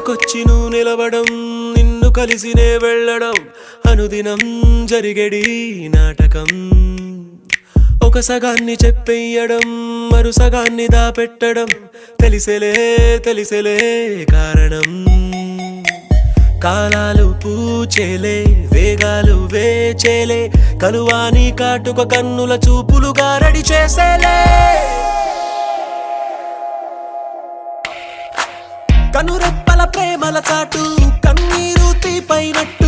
ఎదకొచ్చి నువ్వు నిలవడం, నిన్ను కలిసినే వెళ్ళడం అనుదినం జరిగేడి నాటకం. ఒక సగాన్ని చెప్పేయడం, మరు సగాన్ని దాపెట్టడం తెలిసేలే తెలిసేలే కారణం. కాలాలు పూచేలే, వేగాలు వేచేలే, కలువాని కాటుక కన్నుల చూపులు గారడి చేసేలే. కనురెప్పల ప్రేమల చాటు, కన్నీరు తీపైనట్టు